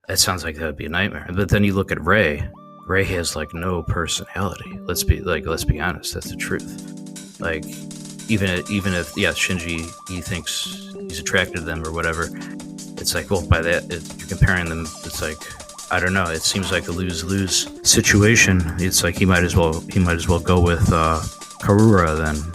That sounds like that would be a nightmare. But then you look at Ray. Ray has like no personality. Let's be honest. That's the truth. Like, even if Shinji, he thinks he's attracted to them or whatever. It's like, well, by that you're comparing them. It's like, I don't know. It seems like a lose-lose situation. It's like he might as well go with Karura then.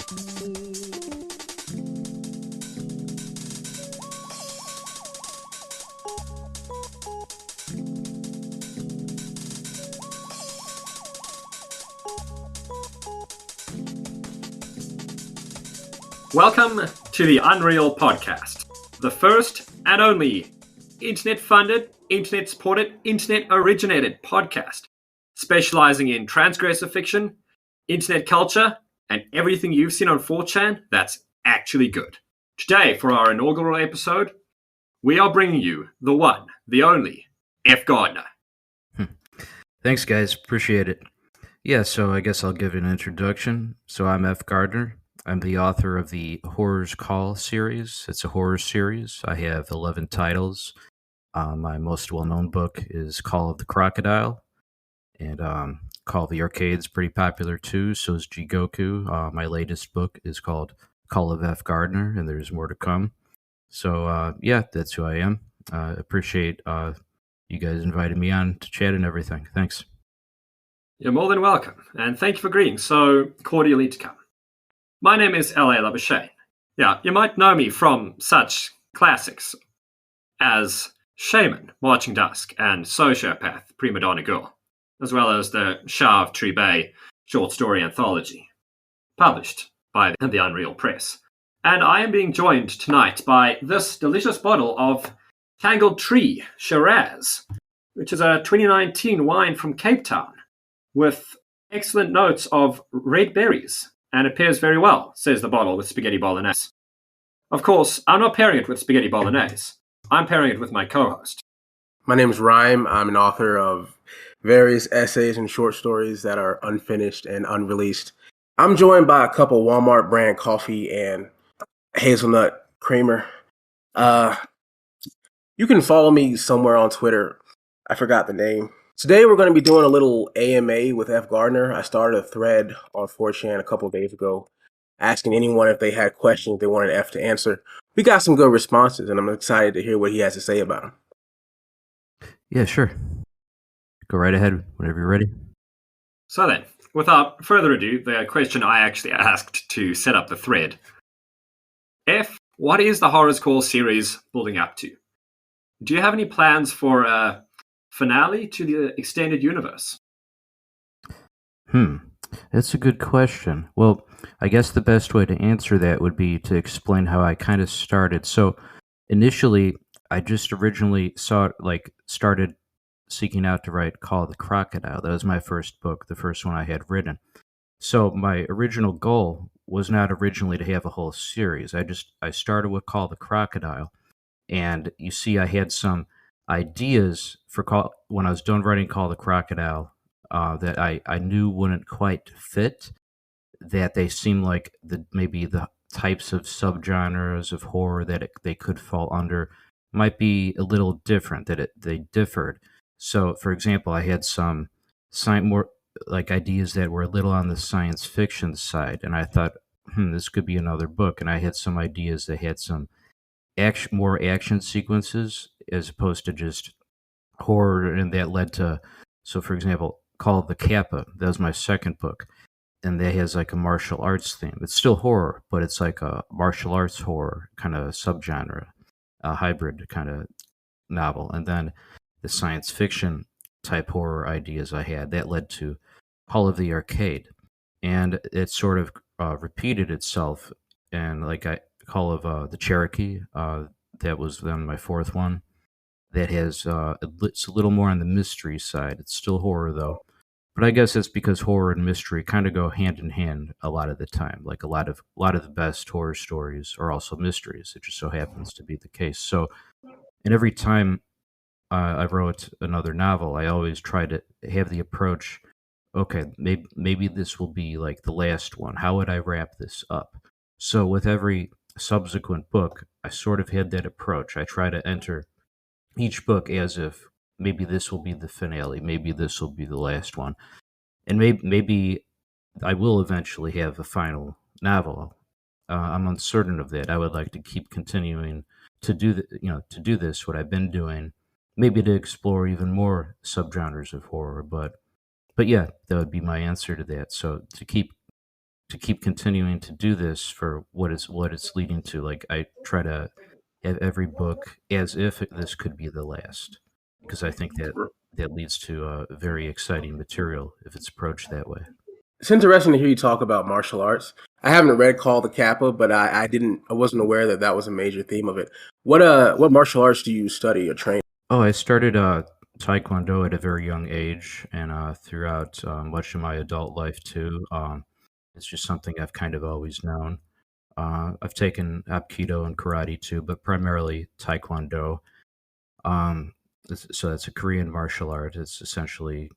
Welcome to the Unreal Podcast, the first and only internet-funded, internet-supported, internet-originated podcast, specializing in transgressive fiction, internet culture, and everything you've seen on 4chan that's actually good. Today, for our inaugural episode, we are bringing you the one, the only, F Gardner. Thanks, guys. Appreciate it. Yeah, so I guess I'll give an introduction. So I'm F Gardner. I'm the author of the Horror's Call series. It's a horror series. I have 11 titles. My most well-known book is Call of the Crocodile, and Call of the Arcade's pretty popular too. So is Jigoku. My latest book is called Call of F Gardner, and there's more to come. So yeah, that's who I am. Appreciate you guys inviting me on to chat and everything. Thanks. You're more than welcome, and thank you for agreeing so cordially to come. My name is Labuschagne. Yeah, you might know me from such classics as Shaman, Marching Dusk, and Sociopath, Prima Donna Girl, as well as the Shah of Tree Bay short story anthology, published by the Unreal Press. And I am being joined tonight by this delicious bottle of Tangled Tree Shiraz, which is a 2019 wine from Cape Town, with excellent notes of red berries. And it pairs very well, says the bottle, with spaghetti bolognese. Of course, I'm not pairing it with spaghetti bolognese. I'm pairing it with my co-host. My name is Rhyme. I'm an author of various essays and short stories that are unfinished and unreleased. I'm joined by a cup of Walmart brand coffee and hazelnut creamer. You can follow me somewhere on Twitter. I forgot the name. Today we're going to be doing a little AMA with F Gardner. I started a thread on 4chan a couple of days ago asking anyone if they had questions they wanted F to answer. We got some good responses, and I'm excited to hear what he has to say about them. Yeah, sure. Go right ahead whenever you're ready. So then, without further ado, the question I actually asked to set up the thread. F, what is the Horror's Call series building up to? Do you have any plans for a finale to the extended universe? That's a good question. Well, I guess the best way to answer that would be to explain how I kind of started. So initially, I just originally started seeking out to write Call of the Crocodile. That was my first book, the first one I had written. So my original goal was not originally to have a whole series. I started with Call of the Crocodile, and you see I had some ideas for when I was done writing Call of the Crocodile that I knew wouldn't quite fit, that they seemed like maybe the types of subgenres of horror that they could fall under might be a little different, that they differed. So, for example, I had some more like ideas that were a little on the science fiction side, and I thought, this could be another book. And I had some ideas that had some more action sequences as opposed to just horror, and that led to, so for example, Call of the Kappa, that was my second book, and that has like a martial arts theme. It's still horror, but it's like a martial arts horror kind of subgenre, a hybrid kind of novel. And then the science fiction type horror ideas I had, that led to Call of the Arcade, and it sort of repeated itself. And like Call of the Cherokee, that was then my fourth one, that has it's a little more on the mystery side. It's still horror though, but I guess it's because horror and mystery kind of go hand in hand a lot of the time. Like a lot of the best horror stories are also mysteries. It just so happens to be the case. So, and every time I wrote another novel, I always try to have the approach, okay, maybe this will be like the last one. How would I wrap this up? So with every subsequent book, I sort of had that approach. I try to enter each book as if maybe this will be the finale, maybe this will be the last one, and maybe I will eventually have a final novel. I'm uncertain of that. I would like to keep continuing to do to do this what I've been doing, maybe to explore even more subgenres of horror. But yeah, that would be my answer to that. So to keep continuing to do this for what it's leading to. Like I try to have every book as if this could be the last, because I think that that leads to very exciting material if it's approached that way. It's interesting to hear you talk about martial arts. I haven't read Call the Kappa, but I wasn't aware that that was a major theme of it. What martial arts do you study or train? Oh, I started Taekwondo at a very young age, and throughout much of my adult life too. It's just something I've kind of always known. I've taken Aikido and karate too, but primarily Taekwondo. So that's a Korean martial art. It's essentially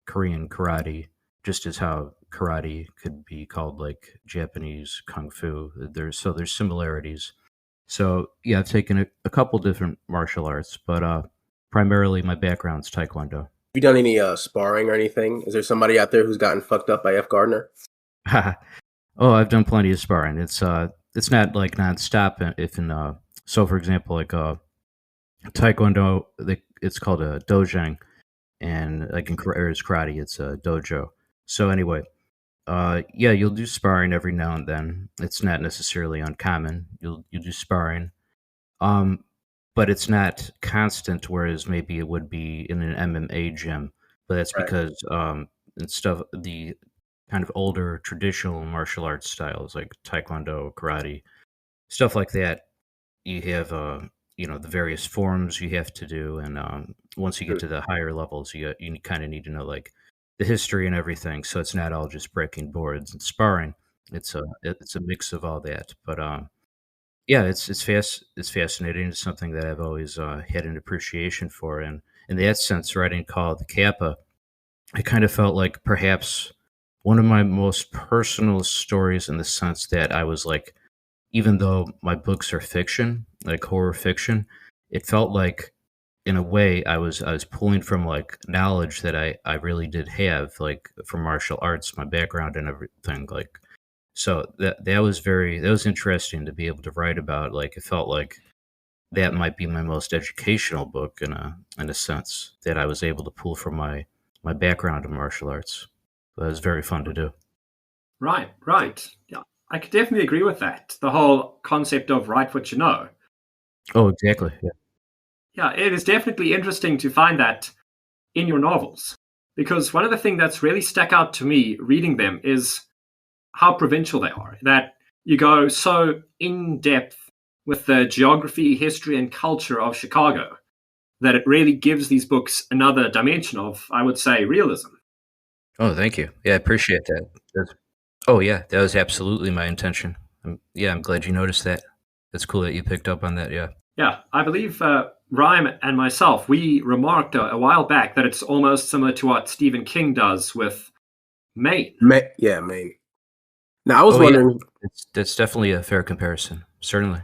Korean karate, just as how karate could be called like Japanese kung fu. There's similarities. So yeah, I've taken a couple different martial arts, but primarily my background's Taekwondo. Have you done any sparring or anything? Is there somebody out there who's gotten fucked up by F Gardner? Oh, I've done plenty of sparring. It's not like nonstop. If in so for example, like Taekwondo, it's called a dojang, and like in karate, it's a dojo. So anyway, yeah, you'll do sparring every now and then. It's not necessarily uncommon. You'll do sparring, um, but it's not constant. Whereas maybe it would be in an MMA gym, but that's Right. because and stuff the kind of older traditional martial arts styles like taekwondo, karate, stuff like that. You have the various forms you have to do, and once you get Hmm. to the higher levels, you kind of need to know like the history and everything. So it's not all just breaking boards and sparring. It's a mix of all that. But yeah, it's fascinating. It's something that I've always had an appreciation for, and in that sense, writing Call the Kappa, I kind of felt like perhaps one of my most personal stories in the sense that I was like, even though my books are fiction, like horror fiction, it felt like in a way I was pulling from like knowledge that I really did have, like from martial arts, my background and everything. Like so that was interesting to be able to write about. Like it felt like that might be my most educational book in a sense that I was able to pull from my background in martial arts. So that was very fun to do. Right, right. Yeah, I could definitely agree with that. The whole concept of write what you know. Oh, exactly. Yeah. Yeah, it is definitely interesting to find that in your novels. Because one of the things that's really stuck out to me reading them is how provincial they are. That you go so in depth with the geography, history, and culture of Chicago that it really gives these books another dimension of, I would say, realism. Oh, thank you. Yeah, I appreciate that. Oh, yeah, that was absolutely my intention. Yeah, I'm glad you noticed that. That's cool that you picked up on that. Yeah. Yeah, I believe Rhyme and myself, we remarked a while back that it's almost similar to what Stephen King does with Maine. Yeah, Maine. Now, I was Oh, yeah. wondering, That's definitely a fair comparison. Certainly.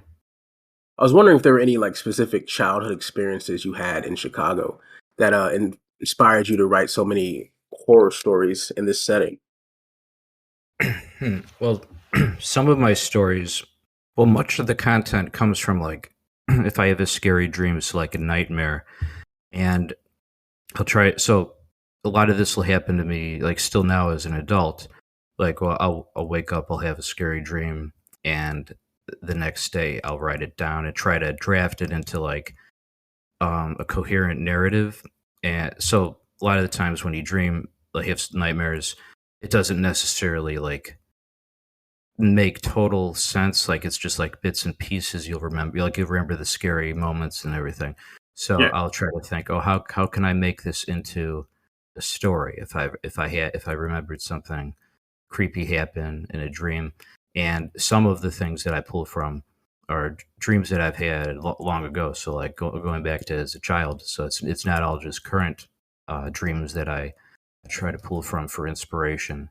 if there were any like specific childhood experiences you had in Chicago that inspired you to write so many horror stories in this setting. Well, some of my stories, well, much of the content comes from like if I have a scary dream, it's like a nightmare, and I'll try. So a lot of this will happen to me, like still now as an adult. Like, well, I'll wake up, I'll have a scary dream, and the next day I'll write it down and try to draft it into like a coherent narrative. And so a lot of the times when you dream, like have nightmares, it doesn't necessarily like make total sense. Like it's just like bits and pieces you'll remember. Like you remember the scary moments and everything. So Yeah, I'll try to think, oh, how can I make this into a story if I remembered something creepy happen in a dream, and some of the things that I pull from are dreams that I've had long ago. So like going back to as a child. So it's not all just current dreams that I try to pull from for inspiration.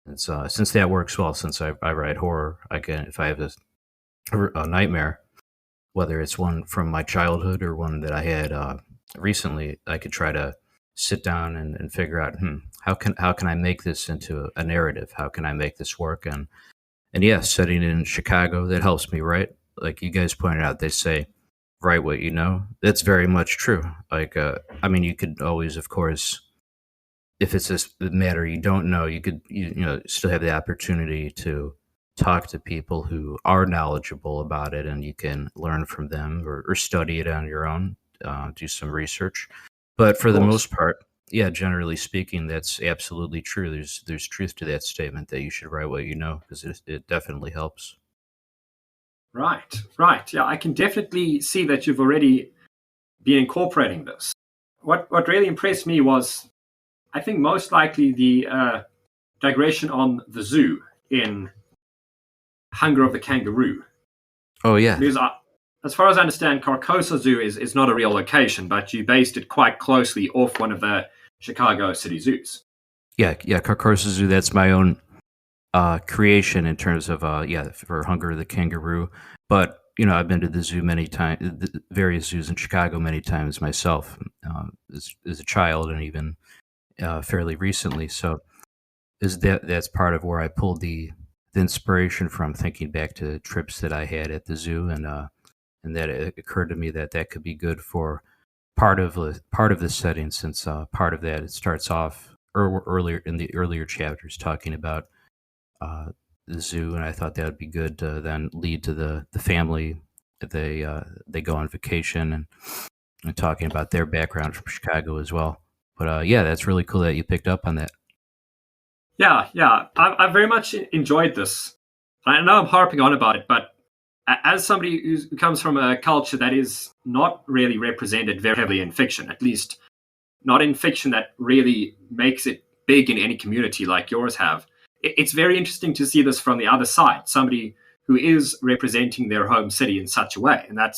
It's since that works well. Since I write horror, I can if I have a nightmare, whether it's one from my childhood or one that I had recently I could try to sit down and figure out, how can I make this into a narrative? How can I make this work? And yeah, setting in Chicago, that helps me, right? Like you guys pointed out, they say, write what you know. That's very much true. Like, I mean, you could always, of course, if it's a matter you don't know, you could, still have the opportunity to talk to people who are knowledgeable about it and you can learn from them or study it on your own, do some research. But Of for the course. most part, yeah, generally speaking, that's absolutely true. There's truth to that statement that you should write what you know because it definitely helps. Right, right. Yeah, I can definitely see that you've already been incorporating this. What really impressed me was, I think, most likely the digression on the zoo in Hunger of the Kangaroo. Oh yeah, Because as far as I understand, Carcosa Zoo is not a real location, but you based it quite closely off one of the Chicago city zoos. yeah. Carcosa Zoo. That's my own creation in terms of for Hunger the Kangaroo. But I've been to the zoo many times, the various zoos in Chicago many times myself, as a child and even fairly recently. So that's part of where I pulled the inspiration from, thinking back to trips that I had at the zoo, and that it occurred to me that that could be good for part of the setting, since part of that, it starts off earlier in the earlier chapters talking about uh, the zoo, and I thought that would be good to then lead to the family. They go on vacation and talking about their background from Chicago as well. But yeah, that's really cool that you picked up on that. Yeah, yeah. I very much enjoyed this. I know I'm harping on about it, but as somebody who comes from a culture that is not really represented very heavily in fiction, at least not in fiction that really makes it big in any community like yours have, it's very interesting to see this from the other side. Somebody who is representing their home city in such a way, and that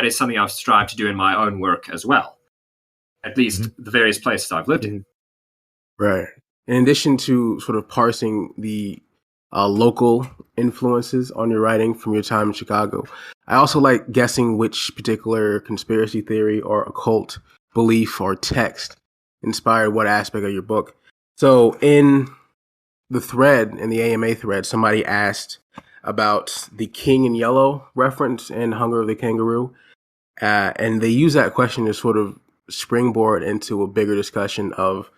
is something I've strived to do in my own work as well. At least Hmm. the various places I've lived in. Mhm. Right. In addition to sort of parsing the local influences on your writing from your time in Chicago, I also like guessing which particular conspiracy theory or occult belief or text inspired what aspect of your book. So in the thread, in the AMA thread, somebody asked about the King in Yellow reference in Hunger of the Kangaroo. And they use that question to sort of springboard into a bigger discussion of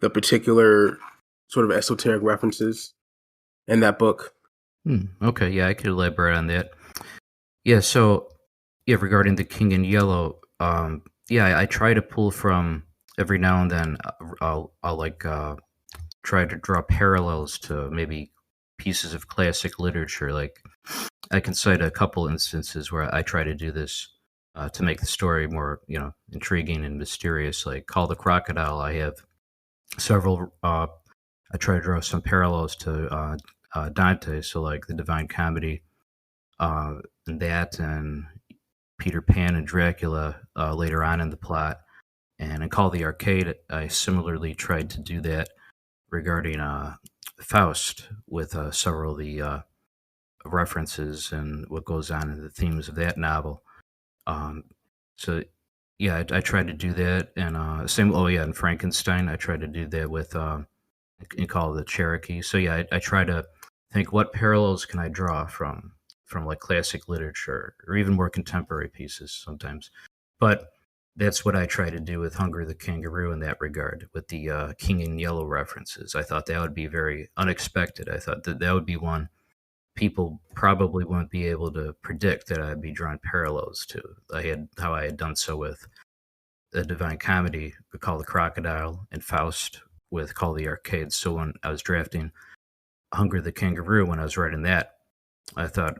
the particular sort of esoteric references in that book. Okay, yeah, I could elaborate on that. Yeah, so yeah, regarding the King in Yellow, yeah, I try to pull from every now and then. I'll like try to draw parallels to maybe pieces of classic literature. Like I can cite a couple instances where I try to do this to make the story more, intriguing and mysterious. Like Call the Crocodile, I have several. I try to draw some parallels to Dante, so like the Divine Comedy, and that, and Peter Pan and Dracula later on in the plot. And in Call the Arcade, I similarly tried to do that regarding Faust with several of the references and what goes on in the themes of that novel. Um, so yeah, I tried to do that, and same. Oh yeah, and Frankenstein, I tried to do that with in Call of the Cherokee. So yeah, I try to think what parallels can I draw from like classic literature or even more contemporary pieces sometimes. But that's what I try to do with Hunger the Kangaroo in that regard, with the King in Yellow references. I thought that would be very unexpected. I thought that would be one people probably won't be able to predict that I'd be drawing parallels to. I had done so with the Divine Comedy, Call the Crocodile, and Faust with Call the Arcade. So when I was drafting Hunger the Kangaroo, when I was writing that, I thought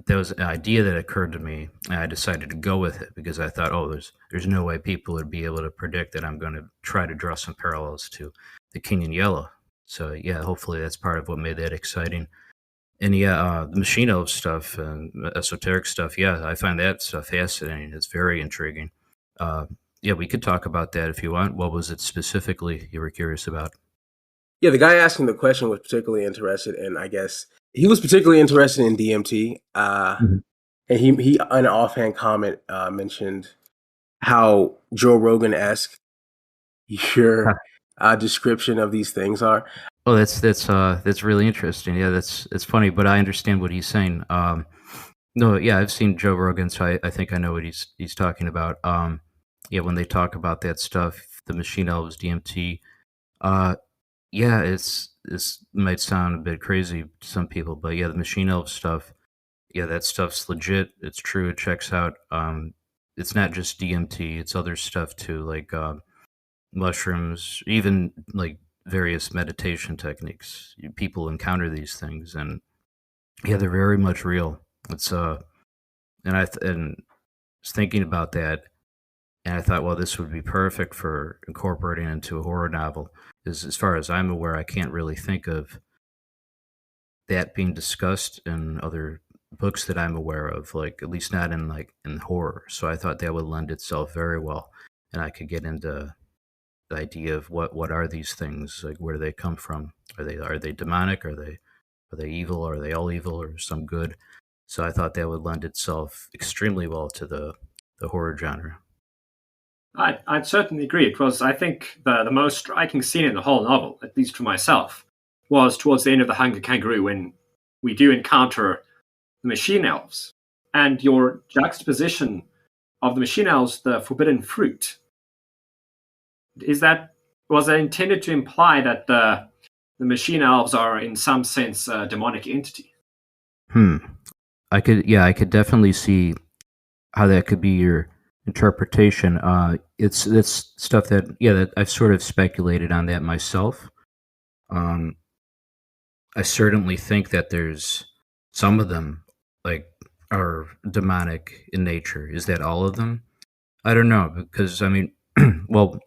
there was an idea that occurred to me, and I decided to go with it because I thought, oh, there's no way people would be able to predict that I'm going to try to draw some parallels to the King in Yellow. So yeah, hopefully that's part of what made that exciting. And yeah, the Machine Elves stuff and esoteric stuff, yeah, I find that stuff fascinating. It's very intriguing. Uh, yeah, we could talk about that if you want. What was it specifically you were curious about? Yeah, the guy asking the question was particularly interested in, I guess, he was particularly interested in DMT. Mhm. And he in an offhand comment, mentioned how Joe Rogan-esque your description of these things are. Oh, that's really interesting. Yeah, it's funny, but I understand what he's saying. No, yeah, I've seen Joe Rogan, so I think I know what he's talking about. Yeah, when they talk about that stuff, the Machine Elves, DMT. Uh, yeah, it's might sound a bit crazy to some people, but yeah, the Machine Elves stuff. Yeah, that stuff's legit. It's true. It checks out. It's not just DMT. It's other stuff too, like mushrooms, even like various meditation techniques. People encounter these things, and yeah, they're very much real. It's and and was thinking about that, and I thought, well, this would be perfect for incorporating into a horror novel. As far as I'm aware, I can't really think of that being discussed in other books that I'm aware of, like at least not in in horror. So I thought that would lend itself very well, and I could get into the idea of what are these things, like where do they come from? Are they demonic? Are they evil? Are they all evil or some good? So I thought that would lend itself extremely well to the horror genre. I'd certainly agree. It was, I think, the most striking scene in the whole novel, at least for myself, was towards the end of The Hungry Kangaroo when we do encounter the Machine Elves. And your juxtaposition of the Machine Elves, the forbidden fruit, was that intended to imply that the Machine Elves are in some sense a demonic entity? Hmm. I could definitely see how that could be your interpretation. It's stuff that I've sort of speculated on that myself. Um, I certainly think that there's some of them like are demonic in nature. Is that all of them? I don't know because I mean, well,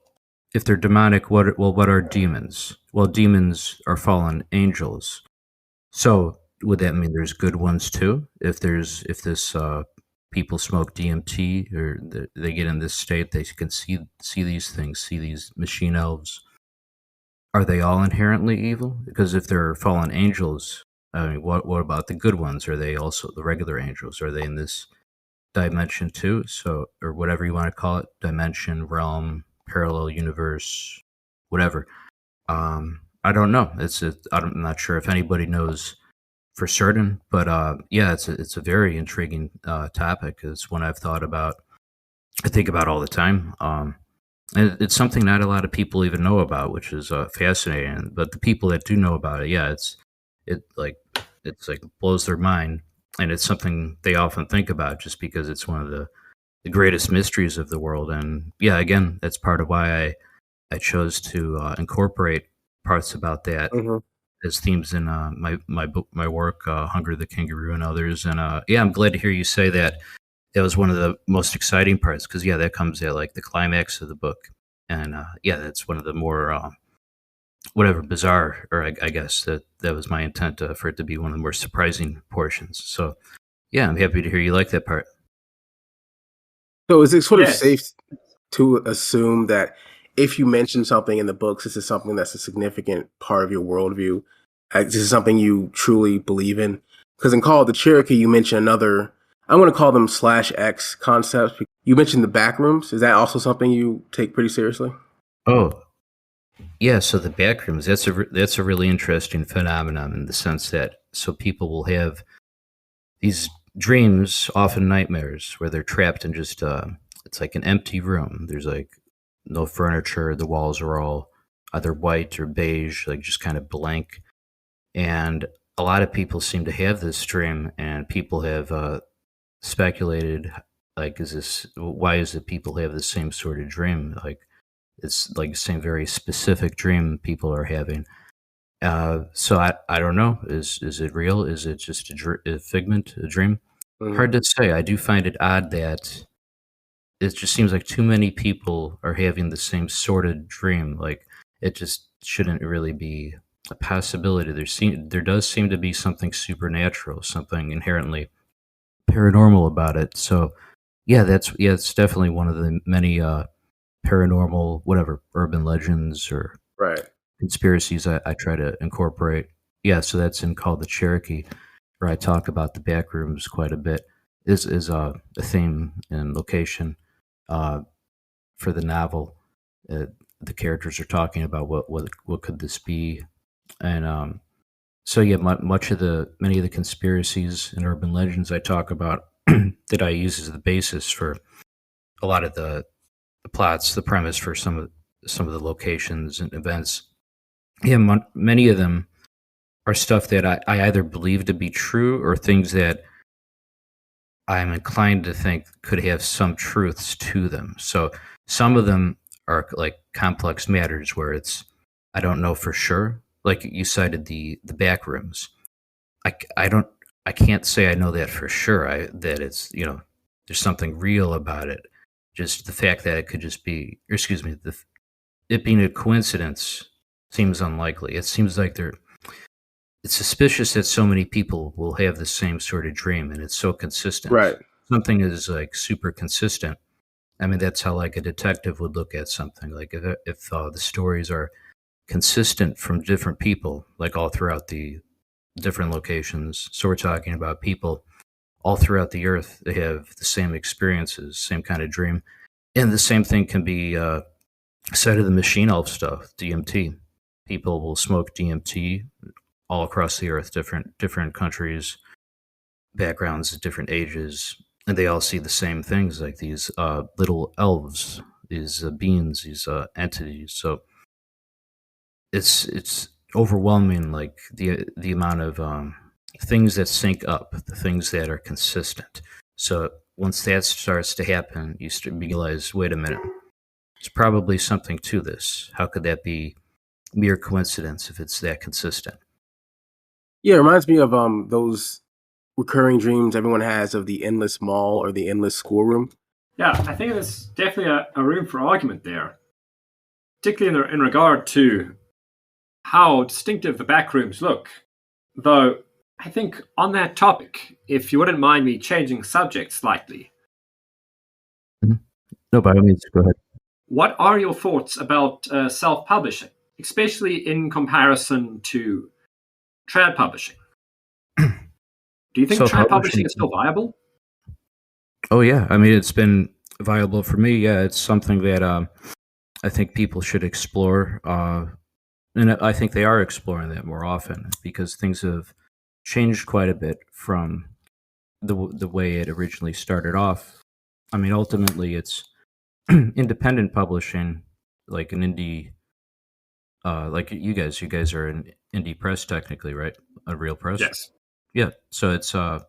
if they're demonic, what are demons? Well, demons are fallen angels. So would that mean there's good ones too? If this people smoke DMT or they get in this state, they can see these things, see these machine elves. Are they all inherently evil? Because if they're fallen angels, I mean, what about the good ones? Are they also the regular angels? Are they in this dimension too? So, or whatever you want to call it, dimension, realm, parallel universe, whatever. I don't know. I'm not sure if anybody knows for certain, but yeah, it's a very intriguing topic. It's one I've thought about. I think about all the time. And it's something not a lot of people even know about, which is fascinating. But the people that do know about it, yeah, it like it's like blows their mind, and it's something they often think about just because it's one of the greatest mysteries of the world. And yeah, again, that's part of why I chose to incorporate parts about that Hmm. as themes in my work, Hunger the Kangaroo and others. And yeah, I'm glad to hear you say that. That was one of the most exciting parts because yeah, that comes at like the climax of the book, and yeah, that's one of the more whatever bizarre, or I guess that was my intent for it to be one of the more surprising portions. So yeah, I'm happy to hear you like that part. So is it sort of Yes. safe to assume that if you mention something in the books, this is something that's a significant part of your worldview? This is something you truly believe in? Because in Call of the Cherokee, you mentioned another, I'm going to call them slash X concepts. You mentioned the back rooms. Is that also something you take pretty seriously? Oh yeah, so the backrooms, that's a really interesting phenomenon in the sense that so people will have these dreams, often nightmares, where they're trapped in just it's like an empty room. There's like no furniture. The walls are all either white or beige, like just kind of blank. And a lot of people seem to have this dream, and people have speculated, like, is this why is it people have the same sort of dream? Like it's like the same very specific dream people are having. So I don't know. Is it real? Is it just a figment, a dream? Hmm. Hard to say. I do find it odd that it just seems like too many people are having the same sort of dream. Like it just shouldn't really be a possibility. There does seem to be something supernatural, something inherently paranormal about it. So yeah, it's definitely one of the many paranormal whatever urban legends or Right. conspiracies I try to incorporate. Yeah, so that's in called the Cherokee, where I talk about the back rooms quite a bit. Is a theme and location. for the novel. The characters are talking about what could this be, and so yeah, many of the conspiracies and urban legends I talk about that I use as the basis for a lot of the plots, the premise for some of the locations and events. Yeah, many of them are stuff that I either believe to be true or things that I'm inclined to think could have some truths to them. So some of them are like complex matters where I don't know for sure. Like you cited the back rooms. I don't I can't say I know that for sure. That it's there's something real about it. Just the fact that it could just be, or excuse me, it being a coincidence seems unlikely. It seems like it's suspicious that so many people will have the same sort of dream and it's so consistent. Right. Something is like super consistent. I mean, that's how like a detective would look at something. Like if the stories are consistent from different people, like all throughout the different locations. So we're talking about people all throughout the earth. They have the same experiences, same kind of dream. And the same thing can be said of the Machine Elf stuff, DMT. People will smoke DMT all across the earth, different countries, backgrounds, different ages, and they all see the same things, like these little elves, these beings, these entities. So it's overwhelming, like the amount of things that sync up, the things that are consistent. So once that starts to happen, you realize, wait a minute, there's probably something to this. How could that be mere coincidence if it's that consistent? Yeah, it reminds me of those recurring dreams everyone has of the endless mall or the endless schoolroom. Yeah, I think there's definitely a room for argument there, particularly in regard to how distinctive the back rooms look. Though, I think on that topic, if you wouldn't mind me changing subject slightly, Mhm. No, by all means, go ahead. what are your thoughts about self-publishing, especially in comparison to trad publishing? Do you think trad publishing Self-publishing. is still viable? Oh yeah, I mean it's been viable for me. Yeah, it's something that I think people should explore, and I think they are exploring that more often because things have changed quite a bit from the way it originally started off. I mean, ultimately, it's independent publishing, like an indie, like you guys. You guys are an indie press technically, right? A real press. Yes. Yeah. So it's I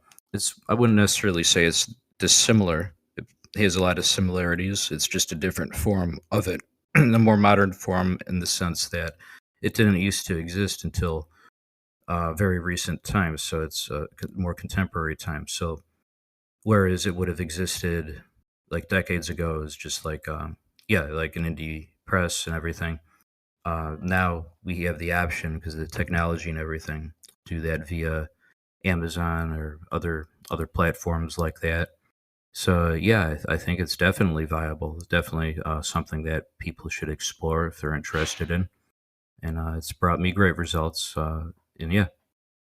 wouldn't necessarily say it's dissimilar. It has a lot of similarities. It's just a different form of it, a more modern form in the sense that it didn't used to exist until very recent times. So it's more contemporary times. So whereas it would have existed like decades ago, is just like yeah, like an indie press and everything. Now we have the option because of the technology and everything, do that via Amazon or other platforms like that. So yeah, I think it's definitely viable. It's definitely something that people should explore if they're interested in, and it's brought me great results. And yeah,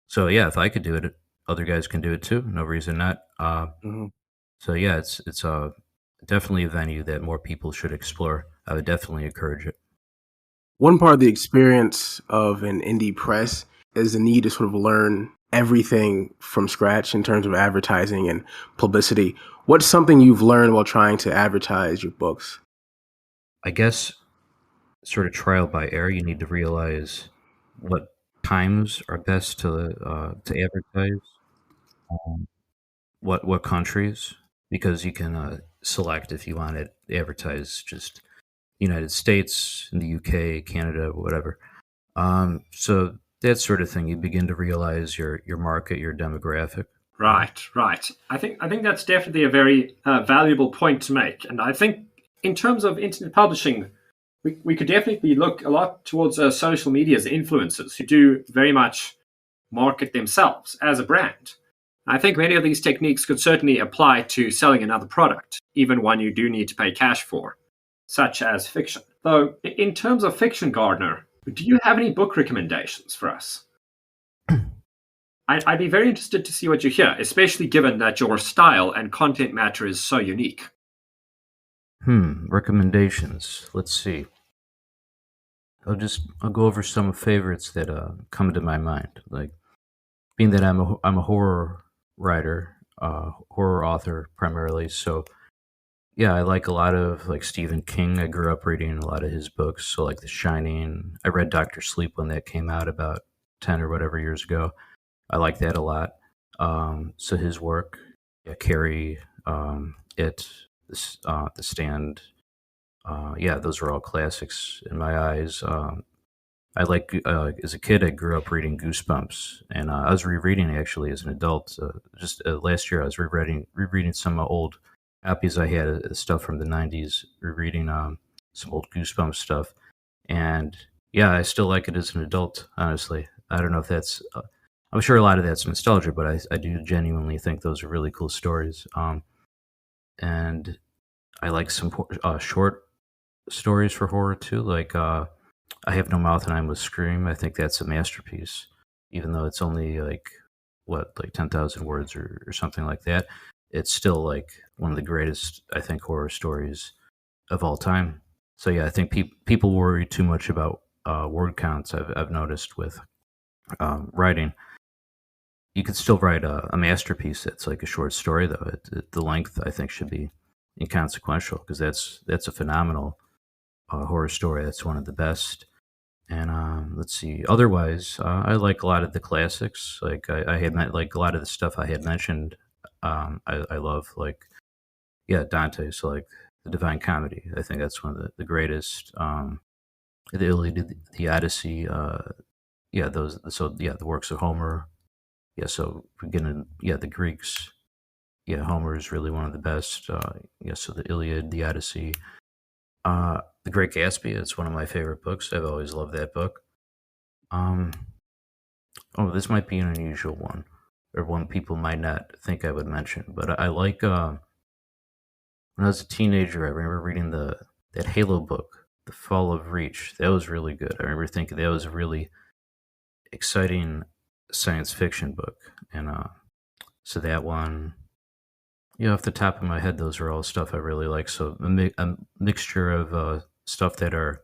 so yeah, if I could do it, other guys can do it too. No reason not. Mhm. So yeah, it's definitely a venue that more people should explore. I would definitely encourage it. One part of the experience of an indie press is the need to sort of learn everything from scratch in terms of advertising and publicity. What's something you've learned while trying to advertise your books? I guess sort of trial by error. You need to realize what times are best to advertise, um, what countries, because you can select if you want to advertise just United States, in the UK, Canada, whatever. So that sort of thing. You begin to realize your market, your demographic. Right, right. I think that's definitely a very valuable point to make, and I think in terms of internet publishing, we could definitely look a lot towards social media's influencers who do very much market themselves as a brand. I think many of these techniques could certainly apply to selling another product, even one you do need to pay cash for, such as fiction. Though, in terms of fiction, Gardner, do you have any book recommendations for us? I'd be very interested to see what you hear, especially given that your style and content matter is so unique. Recommendations. Let's see. I'll go over some favorites that come to my mind. Like being that I'm a horror writer, horror author primarily. So yeah, I like a lot of like Stephen King. I grew up reading a lot of his books. So like The Shining. I read Doctor Sleep when that came out about 10 or whatever years ago. I like that a lot. So his work, yeah, Carrie, The Stand. Yeah, those are all classics in my eyes. I like as a kid, I grew up reading Goosebumps, and I was rereading actually as an adult. Just last year, I was rereading some old copies I had, stuff from the '90s, rereading some old Goosebumps stuff, and yeah, I still like it as an adult. Honestly, I don't know if that's. I'm sure a lot of that's nostalgia, but I do genuinely think those are really cool stories. And I like some short stories for horror too, like I Have No Mouth and I Must Scream. I think that's a masterpiece, even though it's only like what, like 10,000 words or something like that. It's still like one of the greatest, I think, horror stories of all time. So yeah, I think people worry too much about word counts. I've noticed with writing. You could still write a masterpiece that's like a short story, though. The length, I think, should be inconsequential because that's a phenomenal horror story. That's one of the best. And let's see. Otherwise, I like a lot of the classics. Like I had met like a lot of the stuff I had mentioned. I love like yeah Dante. So like the Divine Comedy. I think that's one of the greatest. The Iliad, the Odyssey. Yeah, those. So yeah, the works of Homer. Yeah, so beginning. Yeah, the Greeks. Yeah, Homer is really one of the best. Yeah, so the Iliad, the Odyssey. The Great Gatsby. It's one of my favorite books. I've always loved that book. Um, Oh, this might be an unusual one, or one people might not think I would mention. But I like when I was a teenager. I remember reading the that Halo book, The Fall of Reach. That was really good. I remember thinking that was a really exciting science fiction book, and so that one. Yeah, off the top of my head, those are all stuff I really like. So a mixture of stuff that are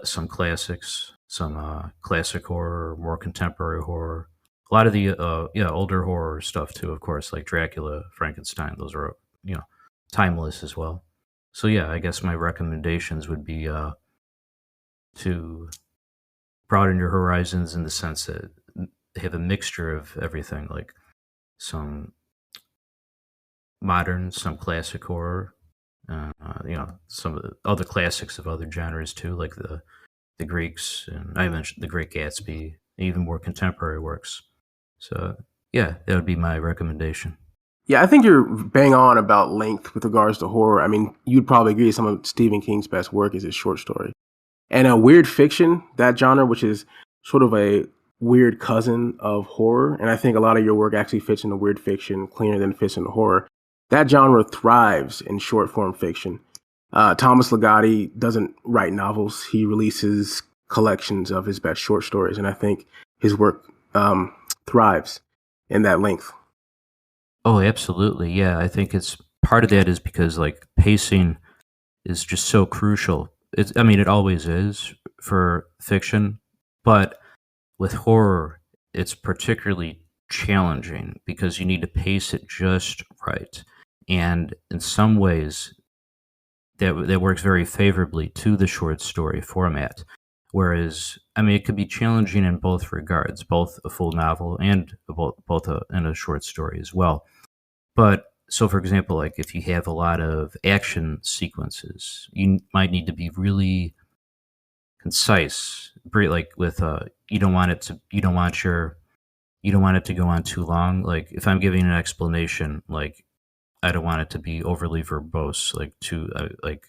some classics, some classic horror, more contemporary horror. A lot of the yeah older horror stuff too, of course, like Dracula, Frankenstein. Those are timeless as well. So yeah, I guess my recommendations would be to broaden your horizons in the sense that they have a mixture of everything, like some modern, some classic horror, some of the other classics of other genres too, like the Greeks, and I mentioned The Great Gatsby, even more contemporary works. So, yeah, that would be my recommendation. Yeah, I think you're bang on about length with regards to horror. I mean, you'd probably agree some of Stephen King's best work is his short story. And a weird fiction, that genre, which is sort of a weird cousin of horror, and I think a lot of your work actually fits into weird fiction cleaner than it fits into horror. That genre thrives in short form fiction. Thomas Ligotti doesn't write novels; he releases collections of his best short stories, and I think his work thrives in that length. Oh, absolutely. Yeah, I think it's part of that is because like pacing is just so crucial. I mean, it always is for fiction, but with horror, it's particularly challenging because you need to pace it just right. And in some ways, that works very favorably to the short story format. Whereas, I mean, it could be challenging in both regards, both a full novel and and a short story as well. But so, for example, like if you have a lot of action sequences, you might need to be really concise. Like with you don't want it to, you don't want it to go on too long. Like if I'm giving an explanation, like I don't want it to be overly verbose, like too like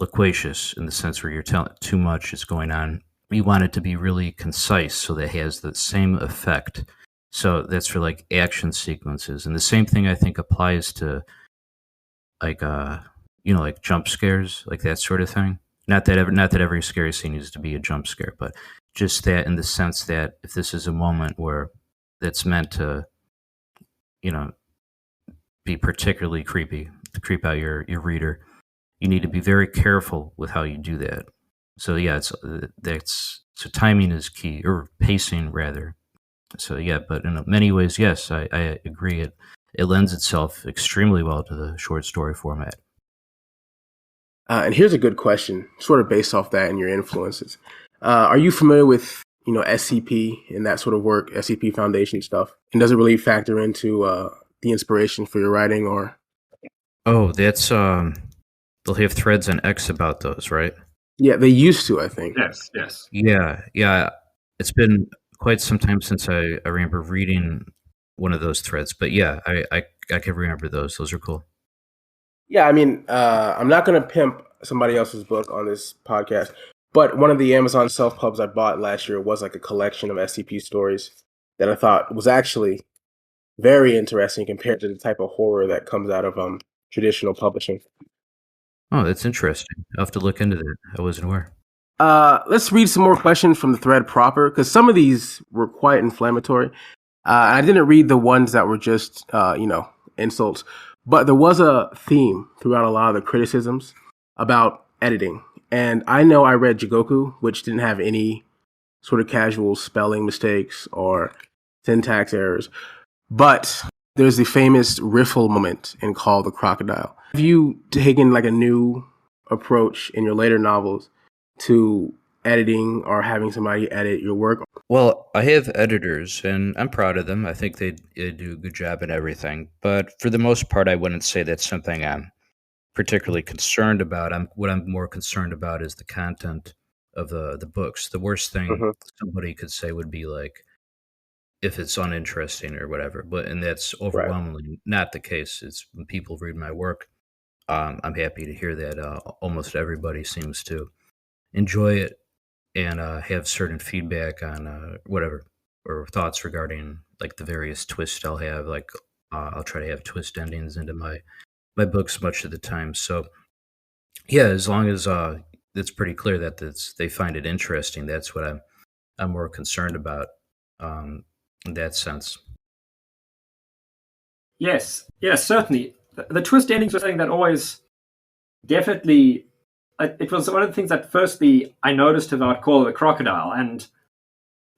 loquacious in the sense where you're telling too much is going on. You want it to be really concise so that it has the same effect. So that's for like action sequences, and the same thing I think applies to like like jump scares, like that sort of thing. Not that every scary scene needs to be a jump scare, but just that in the sense that if this is a moment where that's meant to you know be particularly creepy, to creep out your reader. You need to be very careful with how you do that. So yeah, so timing is key, or pacing rather. So yeah, but in many ways, yes, I agree. It lends itself extremely well to the short story format. And here's a good question, sort of based off that and your influences. Are you familiar with SCP and that sort of work, SCP Foundation stuff? And does it really factor into the inspiration for your writing, or? Oh, that's they'll have threads on X about those, right? Yeah, they used to, I think. Yes. Yeah. It's been quite some time since I remember reading one of those threads, but yeah, I can remember those. Those are cool. Yeah, I mean, I'm not going to pimp somebody else's book on this podcast, but one of the Amazon self-pubs I bought last year was like a collection of SCP stories that I thought was actually very interesting compared to the type of horror that comes out of traditional publishing. Oh, that's interesting. I'll have to look into that. I wasn't aware. Let's read some more questions from the thread proper, because some of these were quite inflammatory. I didn't read the ones that were just, insults, but there was a theme throughout a lot of the criticisms about editing. And I know I read Jigoku, which didn't have any sort of casual spelling mistakes or syntax errors. But there's the famous riffle moment in Call the Crocodile. Have you taken like a new approach in your later novels to editing or having somebody edit your work? Well, I have editors, and I'm proud of them. I think they do a good job in everything. But for the most part, I wouldn't say that's something I'm particularly concerned about. What I'm more concerned about is the content of the books. The worst thing somebody could say would be like, if it's uninteresting or whatever. And that's overwhelmingly not the case. It's when people read my work, I'm happy to hear that almost everybody seems to enjoy it and have certain feedback on whatever, or thoughts regarding like the various twists I'll have. Like I'll try to have twist endings into my books much of the time. So yeah, as long as it's pretty clear that they find it interesting, that's what I'm more concerned about in that sense. Yes, certainly. The twist endings were something that always definitely. It was one of the things that firstly I noticed about Call of the Crocodile, and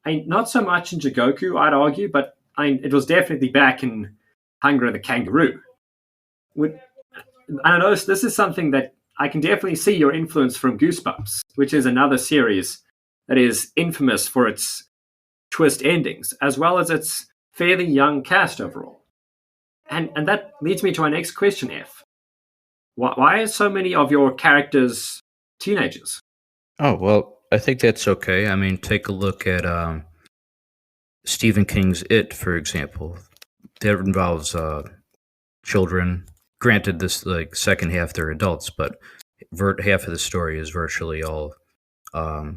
not so much in Jigoku, I'd argue, but it was definitely back in Hunger the Kangaroo. I noticed this is something that I can definitely see your influence from Goosebumps, which is another series that is infamous for its twist endings, as well as its fairly young cast overall. And that leads me to my next question, F. Why are so many of your characters teenagers? Oh, well, I think that's okay. I mean, take a look at Stephen King's It, for example. That involves children. Granted, this like second half they're adults, but half of the story is virtually all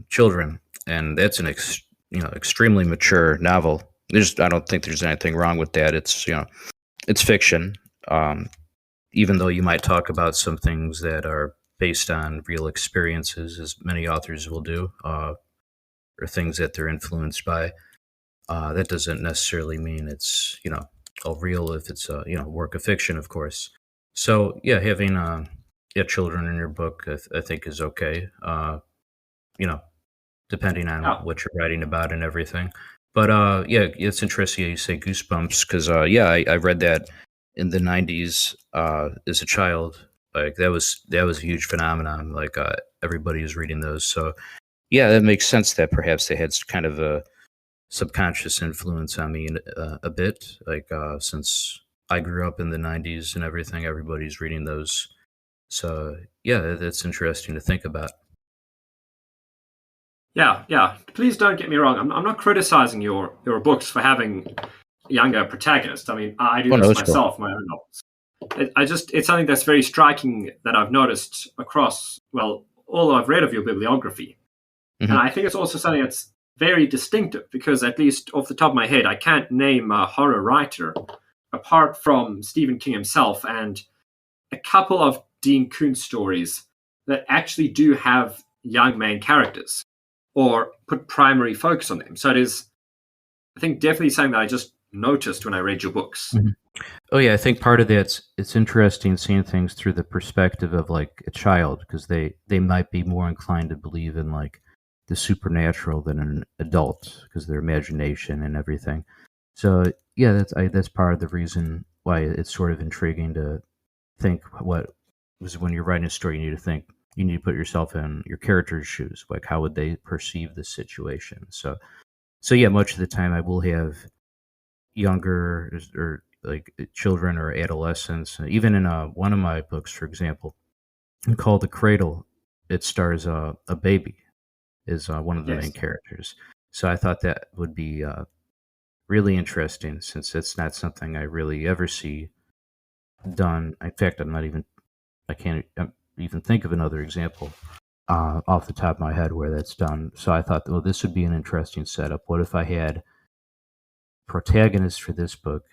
children, and that's an extremely mature novel. I don't think there's anything wrong with that. It's fiction. Even though you might talk about some things that are based on real experiences, as many authors will do, or things that they're influenced by, that doesn't necessarily mean it's all real if it's a work of fiction, of course. So yeah, having children in your book, I think is okay. Depending on what you're writing about and everything. But yeah, it's interesting you say Goosebumps because I read that in the '90s as a child. Like that was a huge phenomenon. Like everybody was reading those. So yeah, that makes sense that perhaps they had kind of a subconscious influence on me a bit. Like since I grew up in the '90s and everything, everybody's reading those. So yeah, that's interesting to think about. Yeah. Please don't get me wrong. I'm not criticizing your books for having younger protagonists. I mean, I do this myself, my own novels. It's something that's very striking that I've noticed across, all I've read of your bibliography. Mm-hmm. And I think it's also something that's very distinctive because, at least off the top of my head, I can't name a horror writer apart from Stephen King himself and a couple of Dean Koontz stories that actually do have young main characters or put primary focus on them. So it is, I think, definitely something that I just noticed when I read your books. Mm-hmm. Oh yeah, I think part of that's it's interesting seeing things through the perspective of like a child because they might be more inclined to believe in like the supernatural than an adult because their imagination and everything. So yeah, that's part of the reason why it's sort of intriguing to think what was when you're writing a story. You need to put yourself in your character's shoes. Like how would they perceive the situation? So yeah, much of the time I will have younger or like children or adolescents. Even in one of my books, for example, called The Cradle, it stars a baby is one of the main Yes. characters. So I thought that would be really interesting since it's not something I really ever see done. In fact, I can't even think of another example off the top of my head where that's done. So I thought, well, this would be an interesting setup. What if I had protagonist for this book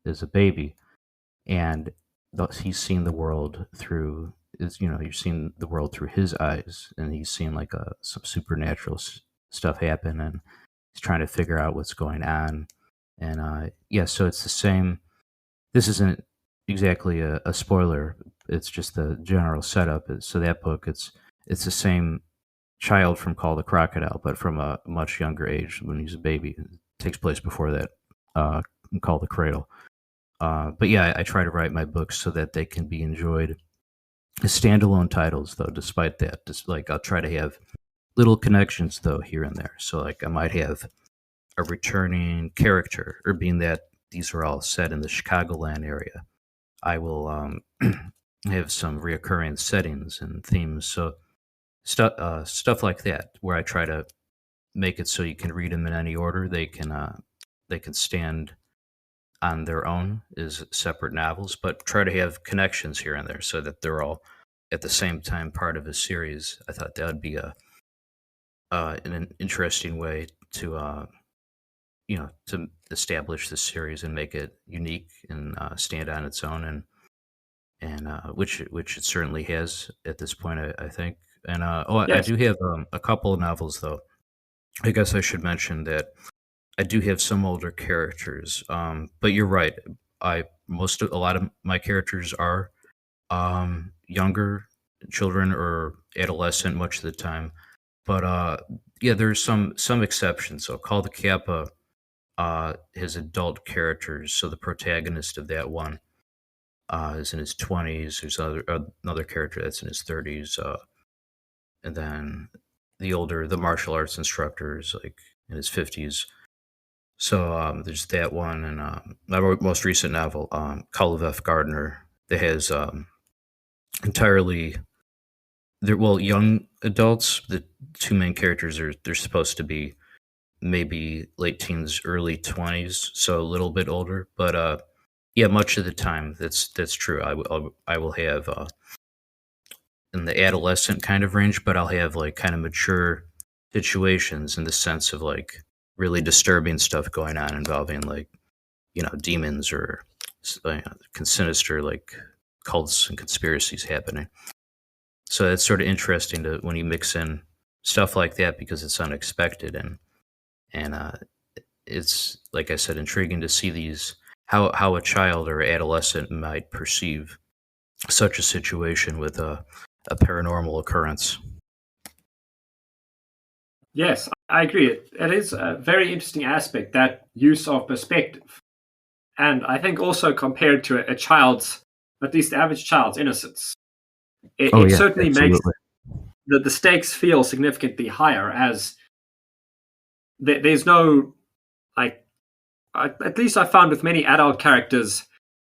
is a baby and he's seen the world through is you're seeing the world through his eyes and he's seen like some supernatural stuff happen and he's trying to figure out what's going on and yeah, so it's the same. This isn't exactly a spoiler, it's just the general setup. So that book, it's the same child from Call the Crocodile but from a much younger age when he's a baby. It takes place before that, uh Call the Cradle. But yeah, I try to write my books so that they can be enjoyed as standalone titles, though. Despite that, just like I'll try to have little connections, though, here and there. So like I might have a returning character, or being that these are all set in the Chicagoland area, I will have some reoccurring settings and themes. So stuff like that, where I try to make it so you can read them in any order. They can stand on their own as separate novels, but try to have connections here and there so that they're all at the same time part of a series. I thought that would be an interesting way to to establish the series and make it unique and stand on its own, and which it certainly has at this point, I think. And I Yes. do have a couple of novels though. I guess I should mention that I do have some older characters, but you're right. A lot of my characters are younger children or adolescent much of the time. But yeah, there's some exceptions. So Call the Kappa has adult characters. So the protagonist of that one is in his 20s. There's another character that's in his 30s, and then the martial arts instructor is like in his 50s. So there's that one, and my most recent novel, Call of F Gardner, that has entirely they're well young adults. The two main characters they're supposed to be maybe late teens, early 20s, so a little bit older. But yeah, much of the time that's true. I will have in the adolescent kind of range, but I'll have like kind of mature situations in the sense of like really disturbing stuff going on involving like demons or sinister like cults and conspiracies happening. So it's sort of interesting to when you mix in stuff like that because it's unexpected and it's like I said, intriguing to see these how a child or adolescent might perceive such a situation with a paranormal occurrence. Yes, I agree. It is a very interesting aspect, that use of perspective. And I think also compared to a child's, at least the average child's innocence, Oh it yeah, certainly makes absolutely. the stakes feel significantly higher, as there's no, like, at least I found with many adult characters,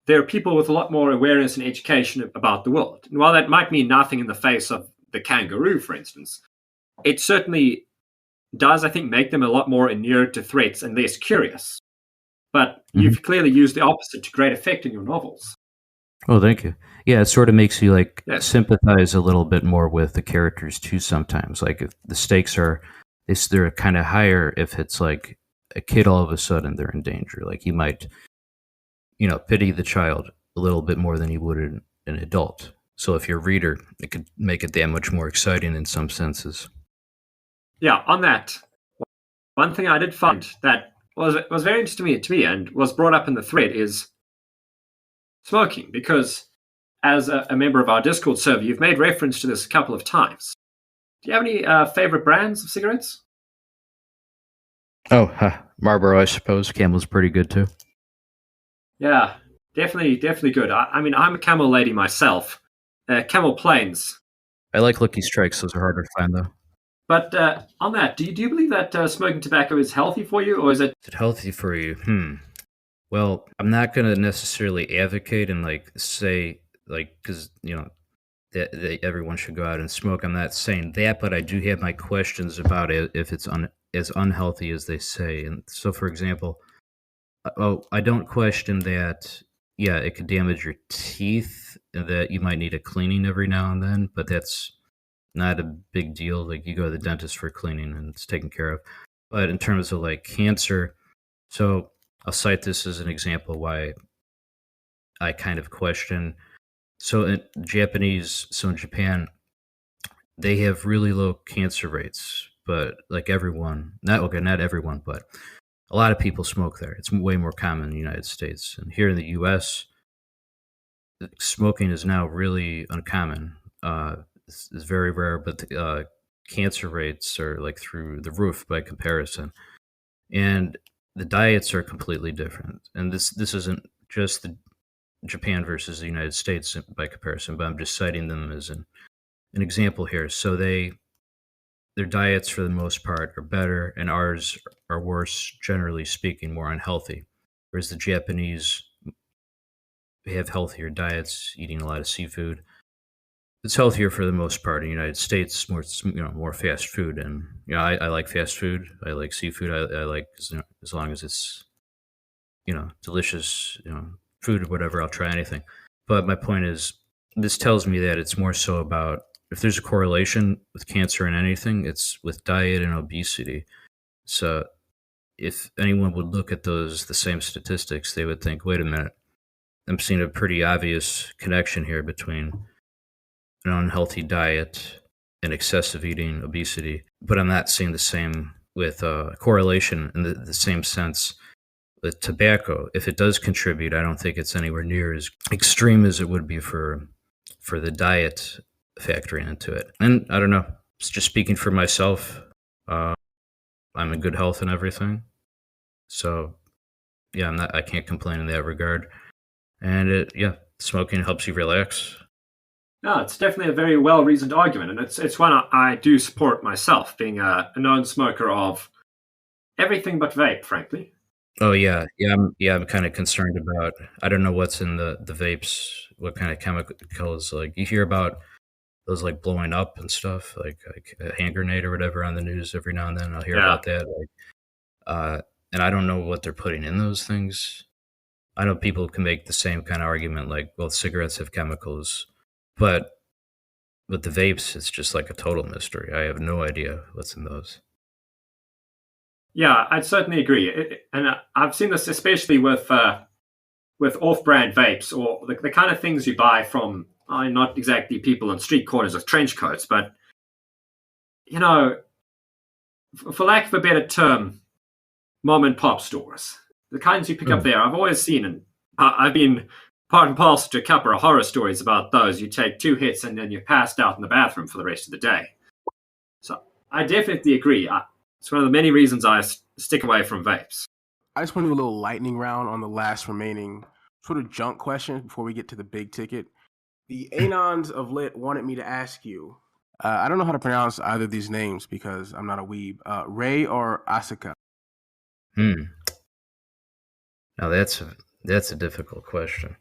there are people with a lot more awareness and education about the world. And while that might mean nothing in the face of the kangaroo, for instance, it certainly does, I think, make them a lot more inured to threats and less curious. But Mhm. you've clearly used the opposite to great effect in your novels. Oh, thank you. Yeah, it sort of makes you like Yes. sympathize a little bit more with the characters too. Sometimes, like if the stakes are, they're kind of higher if it's like a kid all of a sudden they're in danger. Like you might pity the child a little bit more than you would an adult. So if you're a reader, it could make it that much more exciting in some senses. Yeah, on that, one thing I did find that was very interesting to me and was brought up in the thread is smoking? Because as a member of our Discord server, you've made reference to this a couple of times. Do you have any favorite brands of cigarettes? Oh, Marlboro, I suppose. Camel's pretty good too. Yeah, definitely good. I mean, I'm a Camel lady myself. Camel Plains. I like Lucky Strikes. Those are harder to find though. But on that, do you believe that smoking tobacco is healthy for you, or is it? Is it healthy for you? Well, I'm not going to necessarily advocate and say because that everyone should go out and smoke. I'm not saying that, but I do have my questions about it if it's as unhealthy as they say. And so, for example, I don't question that. Yeah, it could damage your teeth, and that you might need a cleaning every now and then, but that's not a big deal. Like you go to the dentist for cleaning and it's taken care of. But in terms of like cancer, so I'll cite this as an example why I kind of question. So in Japan, they have really low cancer rates, but like everyone, not everyone, but a lot of people smoke there. It's way more common in the United States. And here in the US, smoking is now really uncommon. It's very rare, but the cancer rates are like through the roof by comparison. And the diets are completely different. And this isn't just the Japan versus the United States by comparison, but I'm just citing them as an example here. So their diets for the most part are better, and ours are worse, generally speaking, more unhealthy. Whereas the Japanese have healthier diets, eating a lot of seafood. It's healthier for the most part. In the United States, more fast food, and I like fast food. I like seafood. I like as long as it's delicious food or whatever. I'll try anything. But my point is, this tells me that it's more so about if there's a correlation with cancer and anything, it's with diet and obesity. So if anyone would look at the same statistics, they would think, wait a minute, I'm seeing a pretty obvious connection here between an unhealthy diet and excessive eating, obesity. But I'm not seeing the same with correlation in the same sense with tobacco. If it does contribute, I don't think it's anywhere near as extreme as it would be for the diet factoring into it. And I don't know, it's just speaking for myself. I'm in good health and everything. So yeah, I can't complain in that regard. And smoking helps you relax. No, it's definitely a very well-reasoned argument, and it's one I do support myself, being a known smoker of everything but vape, frankly. Oh yeah. I'm kind of concerned about. I don't know what's in the vapes, what kind of chemicals. Like you hear about those like blowing up and stuff, like a hand grenade or whatever on the news every now and then. I'll hear about that. And I don't know what they're putting in those things. I know people can make the same kind of argument, like, well, cigarettes have chemicals, but with the vapes, it's just like a total mystery. I have no idea what's in those. Yeah, I'd certainly agree, and I've seen this especially with off-brand vapes or the kind of things you buy from not exactly people on street corners with trench coats, but for lack of a better term, mom and pop stores. The kinds you pick up there, I've always seen, and I've been part and parcel to a couple of horror stories about those. You take 2 hits and then you're passed out in the bathroom for the rest of the day. So I definitely agree. It's one of the many reasons I stick away from vapes. I just want to do a little lightning round on the last remaining sort of junk question before we get to the big ticket. The Anons of Lit wanted me to ask you, I don't know how to pronounce either of these names because I'm not a weeb, Ray or Asuka? Now that's a difficult question.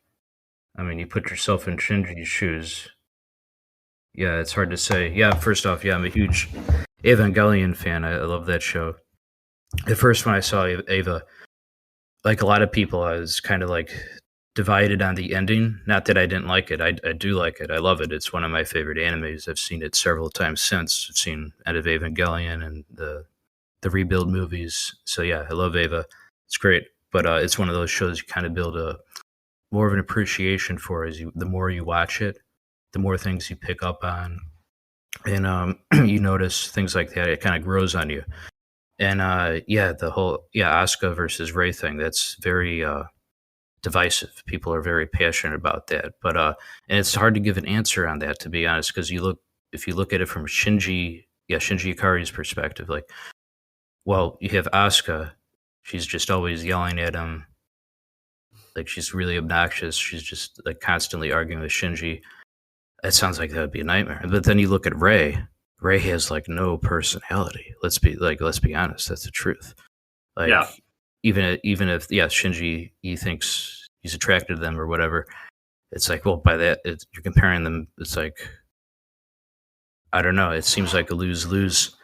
I mean, you put yourself in Shinji's shoes. Yeah, it's hard to say. Yeah, first off, I'm a huge Evangelion fan. I love that show. At first, when I saw Eva, like a lot of people, I was kind of like divided on the ending. Not that I didn't like it. I do like it. I love it. It's one of my favorite animes. I've seen it several times since. I've seen End of Evangelion and the Rebuild movies. So yeah, I love Eva. It's great. But it's one of those shows you kind of build more of an appreciation for the more you watch it, the more things you pick up on, and you notice things like that. It kind of grows on you. And the whole Asuka versus Ray thing, that's very divisive. People are very passionate about that, but and it's hard to give an answer on that, to be honest, because if you look at it from Shinji Ikari's perspective, like, well, you have Asuka, she's just always yelling at him, like she's really obnoxious. She's just like constantly arguing with Shinji. That sounds like that would be a nightmare. But then you look at Rei. Rei has like no personality. Let's be honest. That's the truth. Like, Yeah. even if Shinji, he thinks he's attracted to them or whatever, it's like, well, by that you're comparing them. It's like, I don't know. It seems like a lose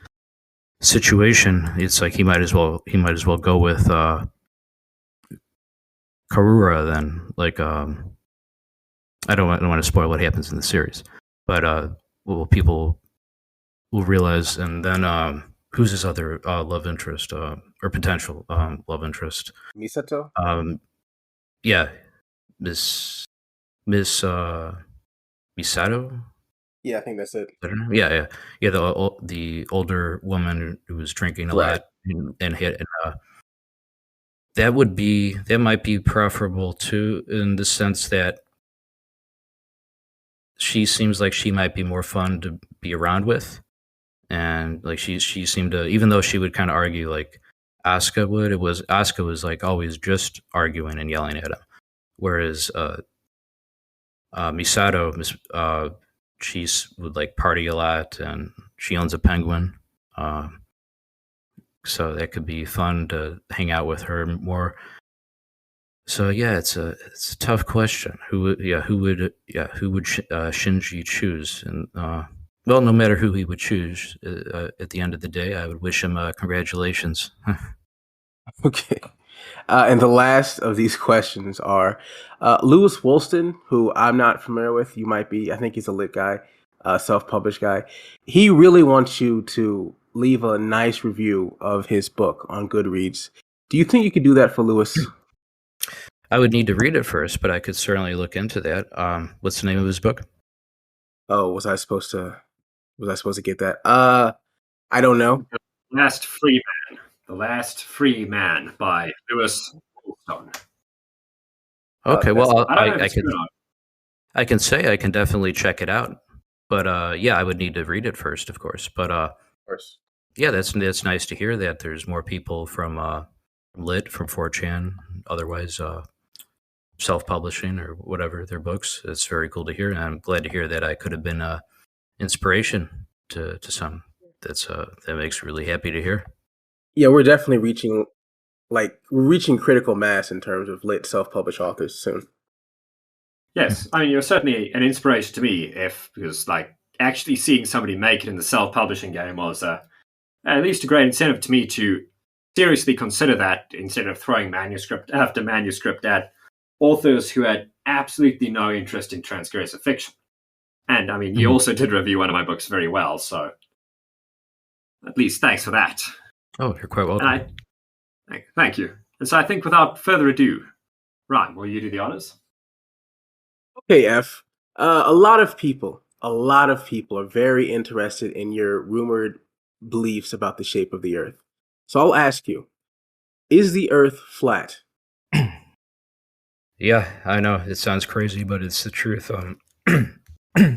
situation. It's like he might as well go with Karura then. Like, I don't want to spoil what happens in the series, but well, people will realize, and then who's his other love interest or potential love interest? Misato? Yeah, Miss Misato. Yeah, I think that's it. I don't know. Yeah. The older woman who was drinking a Right. lot and that might be preferable too, in the sense that she seems like she might be more fun to be around with, and like she seemed to, even though she would kind of argue like Asuka would, Asuka was like always just arguing and yelling at him, whereas Misato, she's would like party a lot, and she owns a penguin, so that could be fun to hang out with her more. So yeah, it's a tough question. Who would Shinji choose? And well, no matter who he would choose, at the end of the day, I would wish him congratulations. Okay. And the last of these questions are Lewis Woolston, who I'm not familiar with. You might be. I think he's a lit guy, self-published guy. He really wants you to leave a nice review of his book on Goodreads. Do you think you could do that for Lewis? I would need to read it first, but I could certainly look into that. What's the name of his book? Oh, was I supposed to get that? I don't know. The Last Free Man by Lewis Woolston. Okay, well, I can say I can definitely check it out, but yeah, I would need to read it first, of course. But First. yeah, that's nice to hear that there's more people from Lit, from 4chan, otherwise self-publishing or whatever their books. It's very cool to hear, and I'm glad to hear that I could have been inspiration to some. That makes me really happy to hear. Yeah, we're definitely reaching critical mass in terms of lit self-published authors soon. Yes, I mean, you're certainly an inspiration to me, because like actually seeing somebody make it in the self-publishing game was at least a great incentive to me to seriously consider that, instead of throwing manuscript after manuscript at authors who had absolutely no interest in transgressive fiction. And I mean, you also did review one of my books very well, so at least thanks for that. Oh, you're quite welcome. Thank you. And so I think without further ado, Ryan, will you do the honors? Okay, F. A lot of people are very interested in your rumored beliefs about the shape of the Earth. So I'll ask you, is the Earth flat? Yeah, I know it sounds crazy, but it's the truth.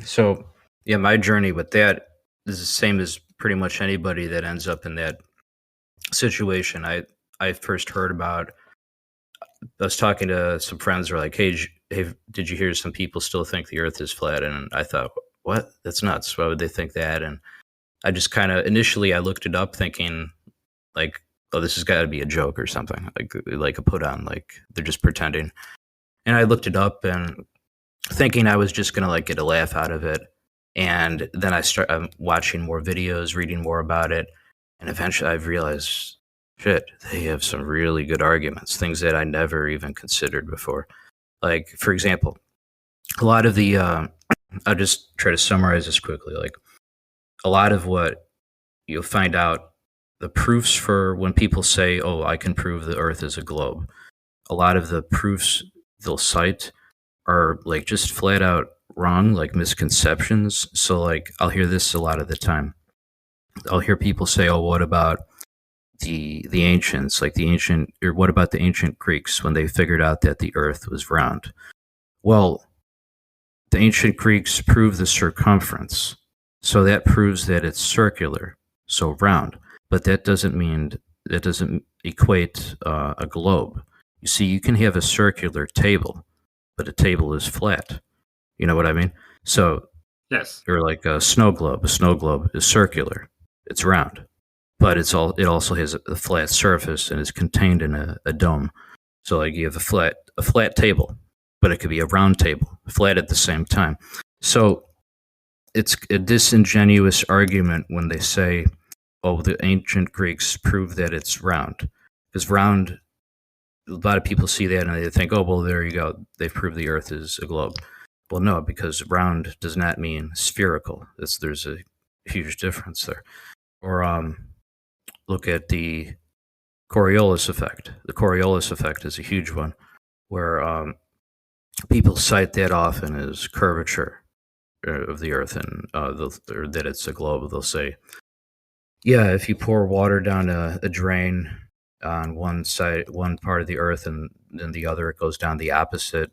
So yeah, my journey with that is the same as pretty much anybody that ends up in that situation. I first heard about. I was talking to some friends who were like, hey, did you hear some people still think the Earth is flat? And I thought, what? That's nuts. Why would they think that? And I just kind of initially I looked it up, thinking like, oh, this has got to be a joke or something, like a put on, like they're just pretending. And I looked it up and thinking I was just gonna like get a laugh out of it. And then I'm watching more videos, reading more about it, and eventually I've realized, shit, they have some really good arguments, things that I never even considered before. Like, for example, a lot of the I'll just try to summarize this quickly. Like, a lot of what you'll find out, the proofs for when people say, oh, I can prove the Earth is a globe, a lot of the proofs they'll cite are like just flat out wrong, like misconceptions. So like I'll hear this a lot of the time. I'll hear people say, oh, what about the ancients, like the ancient, or what about the ancient Greeks when they figured out that the Earth was round? Well, the ancient Greeks proved the circumference, so that proves that it's circular, so round. But that doesn't equate a globe. You see, you can have a circular table, but a table is flat. You know what I mean? So, Yes. or like a snow globe. A snow globe is circular. It's round, but it also has a flat surface and is contained in a dome. So like you have a flat table, but it could be a round table, flat at the same time. So it's a disingenuous argument when they say, "Oh, the ancient Greeks proved that it's round," because round. A lot of people see that and they think, "Oh, well, there you go. They've proved the Earth is a globe." Well, no, because round does not mean spherical. There's a huge difference there. Or look at the Coriolis effect. The Coriolis effect is a huge one, where people cite that often as curvature of the Earth, and or that it's a globe. They'll say, "Yeah, if you pour water down a drain on one side, one part of the Earth, and then the other, it goes down the opposite.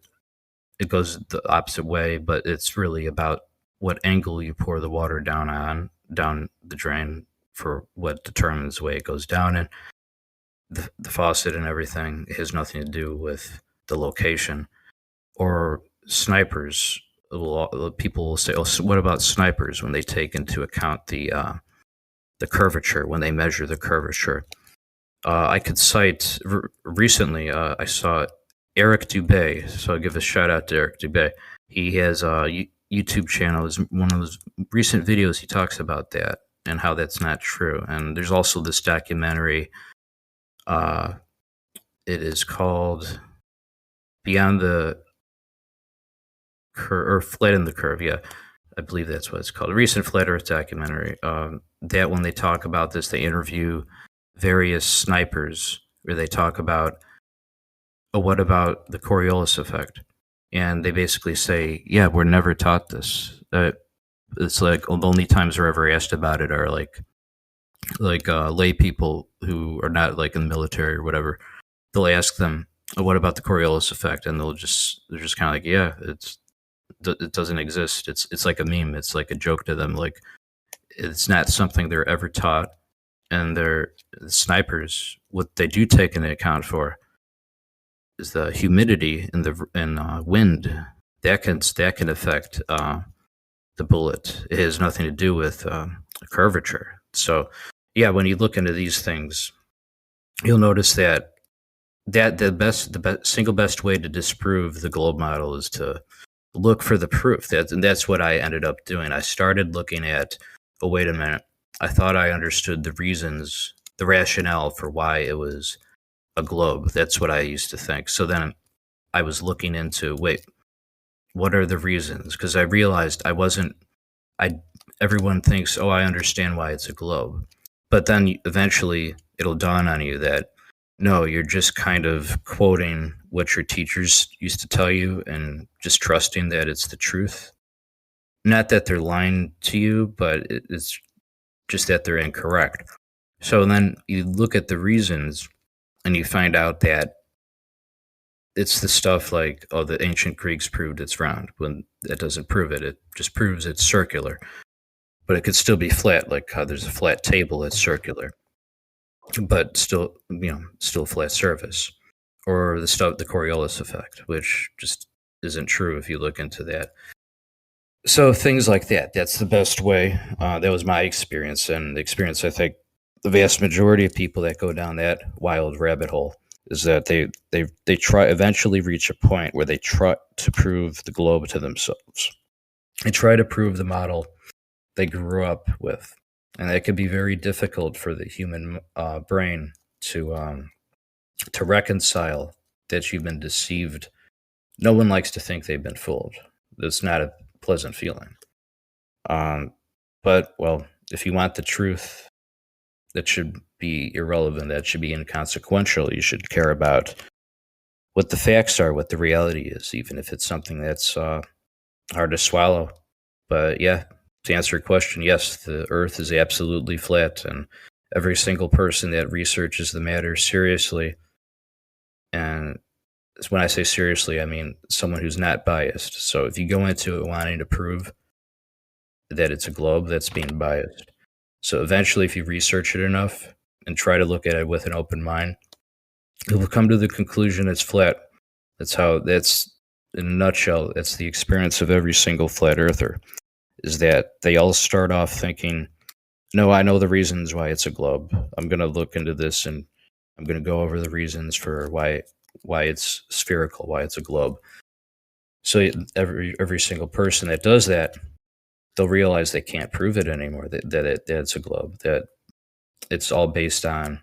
It goes the opposite way, but it's really about what angle you pour the water down the drain for what determines the way it goes down, and the faucet and everything has nothing to do with the location." Or snipers. People will say, "Oh, so what about snipers when they take into account the curvature when they measure the curvature?" I could cite recently. I saw Eric Dubay, so I'll give a shout out to Eric Dubay. He has a YouTube channel. Is one of those recent videos he talks about that and how that's not true. And there's also this documentary. It is called Beyond the Curve, or Flat in the Curve. Yeah, I believe that's what it's called. A recent Flat Earth documentary. That when they talk about this, they interview various snipers where they talk about, "Oh, what about the Coriolis effect?" And they basically say, "Yeah, we're never taught this." It's like the only times we're ever asked about it are like lay people who are not like in the military or whatever. They'll ask them, "Oh, what about the Coriolis effect?" And they're just kind of like, "Yeah, it doesn't exist. It's like a meme. It's like a joke to them. Like it's not something they're ever taught." And they're the snipers. What they do take into account for is the humidity and the wind that can affect the bullet. It has nothing to do with curvature. So yeah, when you look into these things, you'll notice that the single best way to disprove the globe model is to look for the proof. And that's what I ended up doing. I started looking at, oh, wait a minute. I thought I understood the reasons, the rationale for why it was a globe. That's what I used to think. So then I was looking into, wait, what are the reasons? Because I realized everyone thinks, oh, I understand why it's a globe. But then eventually it'll dawn on you that, no, you're just kind of quoting what your teachers used to tell you and just trusting that it's the truth. Not that they're lying to you, but it's just that they're incorrect. So then you look at the reasons and you find out that it's the stuff like, oh, the ancient Greeks proved it's round, when that doesn't prove it. It just proves it's circular. But it could still be flat, like how there's a flat table that's circular, but still, still a flat surface. Or the Coriolis effect, which just isn't true if you look into that. So things like that. That's the best way. That was my experience, and the experience I think the vast majority of people that go down that wild rabbit hole is that they try eventually reach a point where they try to prove the globe to themselves. They try to prove the model they grew up with, and that can be very difficult for the human brain to reconcile that you've been deceived. No one likes to think they've been fooled. It's not a pleasant feeling. But, well, if you want the truth, that should be irrelevant. That should be inconsequential. You should care about what the facts are, what the reality is, even if it's something that's hard to swallow. But yeah, to answer your question, yes, the Earth is absolutely flat, and every single person that researches the matter seriously, and when I say seriously, I mean someone who's not biased. So if you go into it wanting to prove that it's a globe, that's being biased. So eventually, if you research it enough and try to look at it with an open mind, you'll come to the conclusion it's flat. That's in a nutshell, that's the experience of every single flat earther, is that they all start off thinking, no, I know the reasons why it's a globe. I'm going to look into this and I'm going to go over the reasons for why it's spherical, why it's a globe. So every single person that does that, they'll realize they can't prove it anymore, that it's a globe, that it's all based on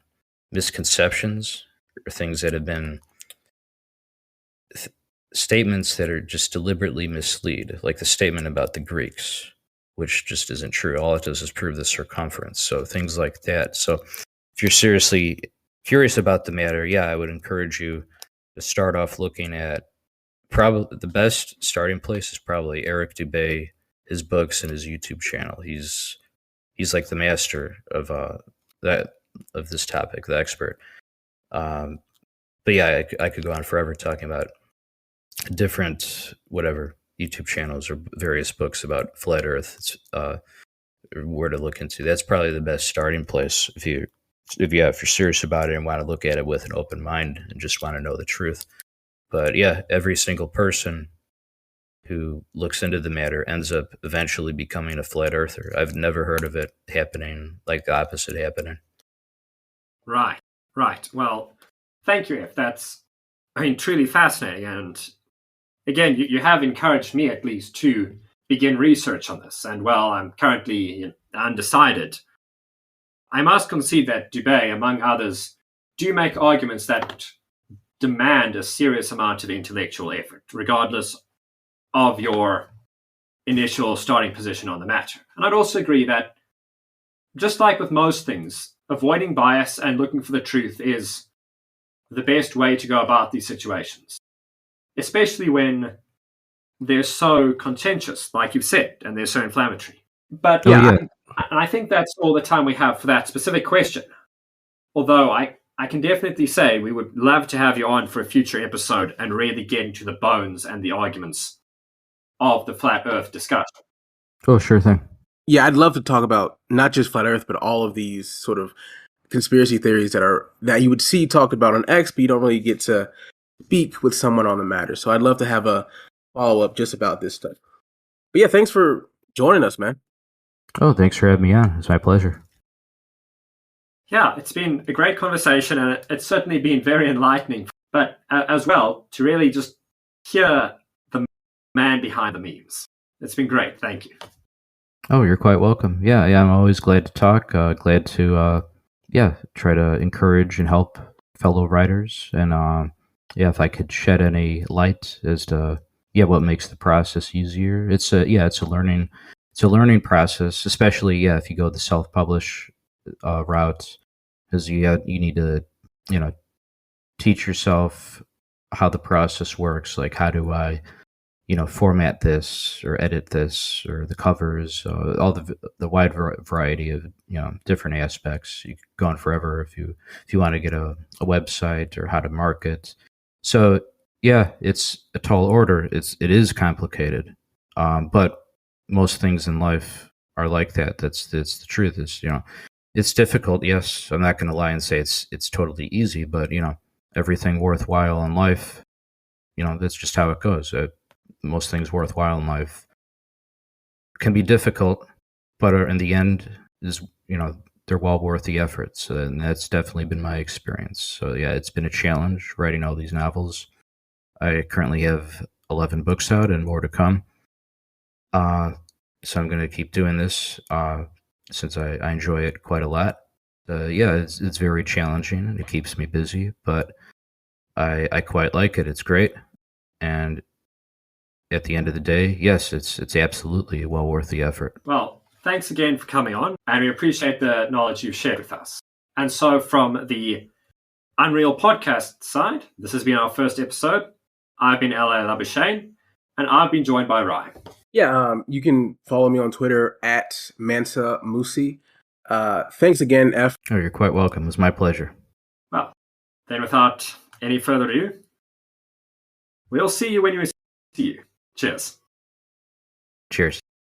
misconceptions or things that have been statements that are just deliberately mislead, like the statement about the Greeks, which just isn't true. All it does is prove the circumference. So things like that. So if you're seriously curious about the matter, yeah, I would encourage you to start off looking at, probably the best starting place is probably Eric Dubay, his books and his YouTube channel. He's like the master of this topic, the expert. But yeah, I could go on forever talking about different whatever YouTube channels or various books about flat Earth. It's, where to look into. That's probably the best starting place if you're serious about it and want to look at it with an open mind and just want to know the truth. But yeah, every single person who looks into the matter ends up eventually becoming a flat earther. I've never heard of it happening like the opposite happening. Right. Well, thank you, If. That's, truly fascinating. And again, you have encouraged me at least to begin research on this. And while I'm currently undecided, I must concede that Dubay, among others, do make arguments that demand a serious amount of intellectual effort, regardless of your initial starting position on the matter. And I'd also agree that, just like with most things, avoiding bias and looking for the truth is the best way to go about these situations, especially when they're so contentious, like you've said, and they're so inflammatory. But I think that's all the time we have for that specific question. Although I can definitely say we would love to have you on for a future episode and really get into the bones and the arguments of the flat Earth discussion. Oh, sure thing. Yeah, I'd love to talk about not just flat Earth, but all of these sort of conspiracy theories that you would see talked about on X, but you don't really get to speak with someone on the matter. So I'd love to have a follow-up just about this stuff. But yeah, thanks for joining us, man. Oh, thanks for having me on. It's my pleasure. Yeah, it's been a great conversation, and it's certainly been very enlightening. But as well, to really just hear the man behind the memes. It's been great. Thank you. Oh, you're quite welcome. Yeah, I'm always glad to talk. Glad to, try to encourage and help fellow writers. And if I could shed any light as to what makes the process easier. It's a learning process, especially if you go the self-publish route, because you need to teach yourself how the process works. Like, how do I format this or edit this, or the covers, all the wide variety of different aspects. You could go on forever if you want to get a website or how to market. So yeah, it's a tall order. It is complicated, but most things in life are like that. That's the truth. Is it's difficult. Yes, I'm not going to lie and say it's totally easy, but everything worthwhile in life, that's just how it goes. Most things worthwhile in life can be difficult, but in the end is they're well worth the effort. So, and that's definitely been my experience. So yeah, it's been a challenge writing all these novels. I currently have 11 books out and more to come. So I'm going to keep doing this since I enjoy it quite a lot. It's very challenging and it keeps me busy, but I quite like it. It's great. And at the end of the day, yes, it's absolutely well worth the effort. Well, thanks again for coming on, and we appreciate the knowledge you've shared with us. And so from the Unreal podcast side, this has been our first episode. I've been Labuschagne, and I've been joined by Ryan. Yeah, you can follow me on Twitter at Mansa Musi. Thanks again, F. Oh, you're quite welcome. It was my pleasure. Well, then without any further ado, we'll see you when we see you. Cheers. Cheers.